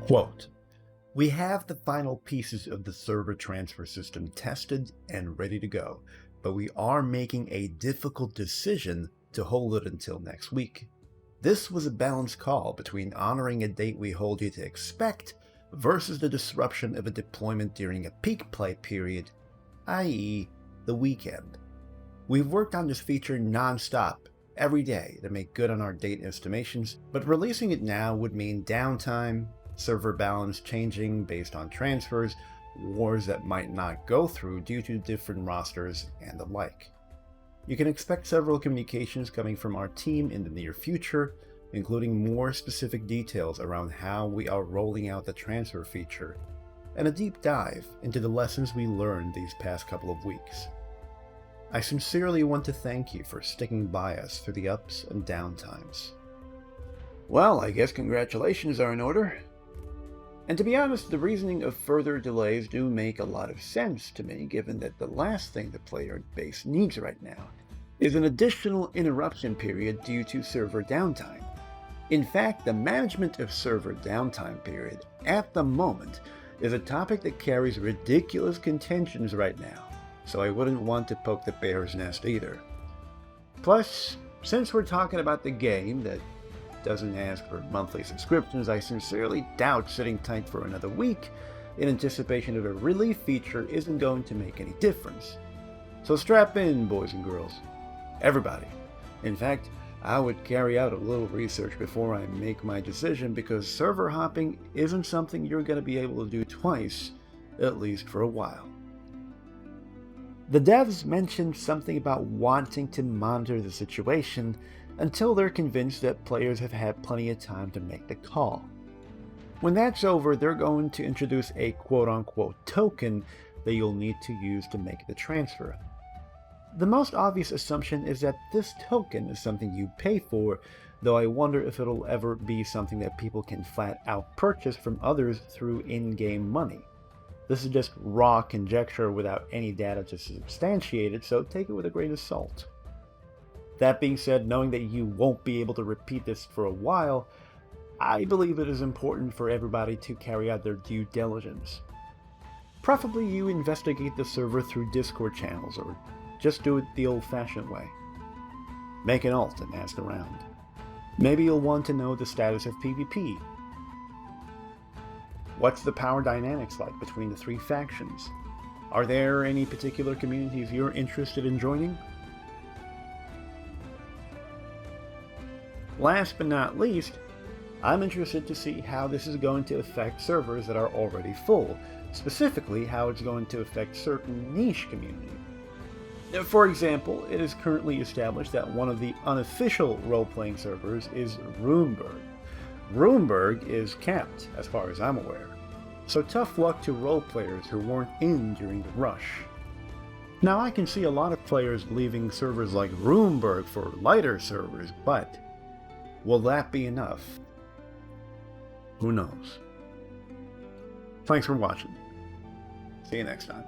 Quote, "We have the final pieces of the server transfer system tested and ready to go, but we are making a difficult decision to hold it until next week. This was a balanced call between honoring a date we hold you to expect versus the disruption of a deployment during a peak play period, i.e. the weekend. We've worked on this feature non-stop, every day, to make good on our date estimations, but releasing it now would mean downtime, server balance changing based on transfers, wars that might not go through due to different rosters, and the like. You can expect several communications coming from our team in the near future, including more specific details around how we are rolling out the transfer feature, and a deep dive into the lessons we learned these past couple of weeks. I sincerely want to thank you for sticking by us through the ups and down times." Well, I guess congratulations are in order. And to be honest, the reasoning of further delays do make a lot of sense to me, given that the last thing the player base needs right now is an additional interruption period due to server downtime. In fact, the management of server downtime period, at the moment, is a topic that carries ridiculous contentions right now, so I wouldn't want to poke the bear's nest either. Plus, since we're talking about the game that doesn't ask for monthly subscriptions, I sincerely doubt sitting tight for another week in anticipation of a relief feature isn't going to make any difference. So strap in, boys and girls. Everybody. In fact, I would carry out a little research before I make my decision, because server hopping isn't something you're going to be able to do twice, at least for a while. The devs mentioned something about wanting to monitor the situation until they're convinced that players have had plenty of time to make the call. When that's over, they're going to introduce a quote-unquote token that you'll need to use to make the transfer. The most obvious assumption is that this token is something you pay for, though I wonder if it'll ever be something that people can flat out purchase from others through in-game money. This is just raw conjecture without any data to substantiate it, so take it with a grain of salt. That being said, knowing that you won't be able to repeat this for a while, I believe it is important for everybody to carry out their due diligence. Preferably you investigate the server through Discord channels, or just do it the old-fashioned way. Make an alt and ask around. Maybe you'll want to know the status of PvP. What's the power dynamics like between the three factions? Are there any particular communities you're interested in joining? Last but not least, I'm interested to see how this is going to affect servers that are already full, specifically how it's going to affect certain niche communities. For example, it is currently established that one of the unofficial role-playing servers is Runeberg. Runeberg is capped, as far as I'm aware, so tough luck to role-players who weren't in during the rush. Now, I can see a lot of players leaving servers like Runeberg for lighter servers, but will that be enough? Who knows? Thanks for watching. See you next time.